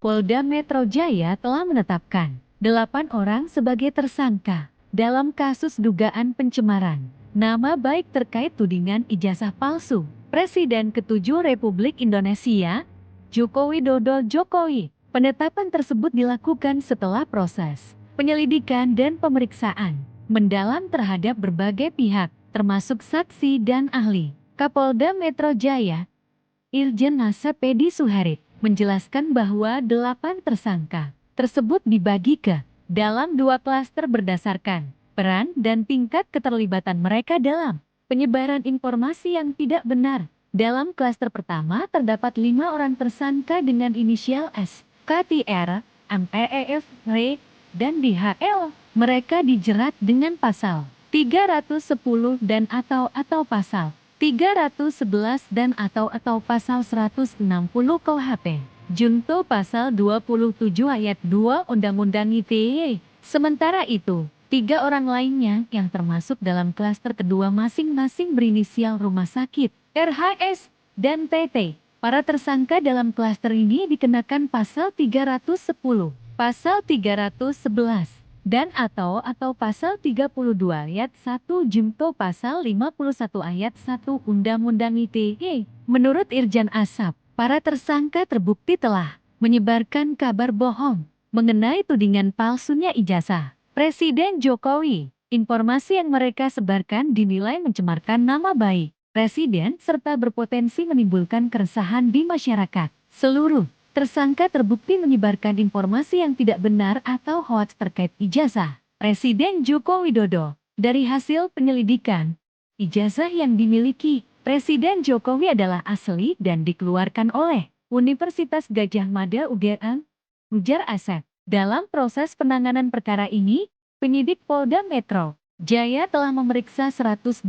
Polda Metro Jaya telah menetapkan 8 orang sebagai tersangka dalam kasus dugaan pencemaran nama baik terkait tudingan ijazah palsu Presiden ke-7 Republik Indonesia, Joko Widodo Jokowi. Penetapan tersebut dilakukan setelah proses penyelidikan dan pemeriksaan mendalam terhadap berbagai pihak, termasuk saksi dan ahli. Kapolda Metro Jaya, Irjen Asep Edi Suharit, menjelaskan bahwa 8 tersangka tersebut dibagi ke dalam 2 klaster berdasarkan peran dan tingkat keterlibatan mereka dalam penyebaran informasi yang tidak benar. Dalam klaster pertama terdapat 5 orang tersangka dengan inisial S, KTR, MEF, R, dan DHL. Mereka dijerat dengan pasal 310 dan atau pasal 311 dan atau pasal 160 KUHP, junto pasal 27 ayat 2 Undang-Undang ITE. Sementara itu, 3 orang lainnya yang termasuk dalam klaster kedua masing-masing berinisial rumah sakit, RHS, dan TT. Para tersangka dalam klaster ini dikenakan pasal 310, pasal 311, dan atau pasal 32 ayat 1 junto pasal 51 ayat 1 Undang-Undang ITE. Menurut Irjen Asap, para tersangka terbukti telah menyebarkan kabar bohong mengenai tudingan palsunya ijazah Presiden Jokowi. Informasi yang mereka sebarkan dinilai mencemarkan nama baik Presiden serta berpotensi menimbulkan keresahan di masyarakat. Seluruh tersangka terbukti menyebarkan informasi yang tidak benar atau hoaks terkait ijazah Presiden Joko Widodo. Dari hasil penyelidikan, ijazah yang dimiliki Presiden Jokowi adalah asli dan dikeluarkan oleh Universitas Gadjah Mada UGM, ujar Asep. Dalam proses penanganan perkara ini, penyidik Polda Metro Jaya telah memeriksa 120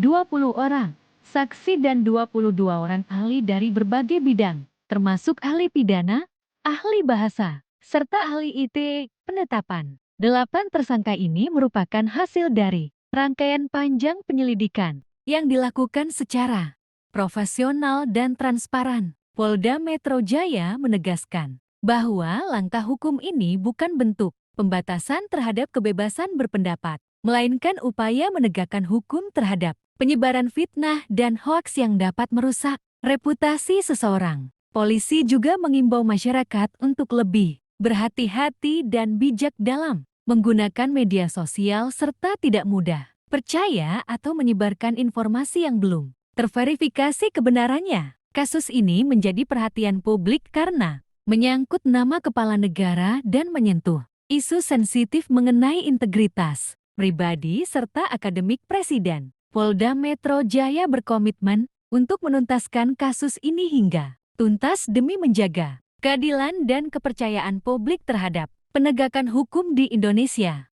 orang saksi dan 22 orang ahli dari berbagai bidang, termasuk ahli pidana, ahli bahasa, serta ahli IT. Penetapan 8 tersangka ini merupakan hasil dari rangkaian panjang penyelidikan yang dilakukan secara profesional dan transparan. Polda Metro Jaya menegaskan bahwa langkah hukum ini bukan bentuk pembatasan terhadap kebebasan berpendapat, melainkan upaya menegakkan hukum terhadap penyebaran fitnah dan hoaks yang dapat merusak reputasi seseorang. Polisi juga mengimbau masyarakat untuk lebih berhati-hati dan bijak dalam menggunakan media sosial serta tidak mudah percaya atau menyebarkan informasi yang belum terverifikasi kebenarannya. Kasus ini menjadi perhatian publik karena menyangkut nama kepala negara dan menyentuh isu sensitif mengenai integritas pribadi serta akademik Presiden. Polda Metro Jaya berkomitmen untuk menuntaskan kasus ini hingga tuntas demi menjaga keadilan dan kepercayaan publik terhadap penegakan hukum di Indonesia.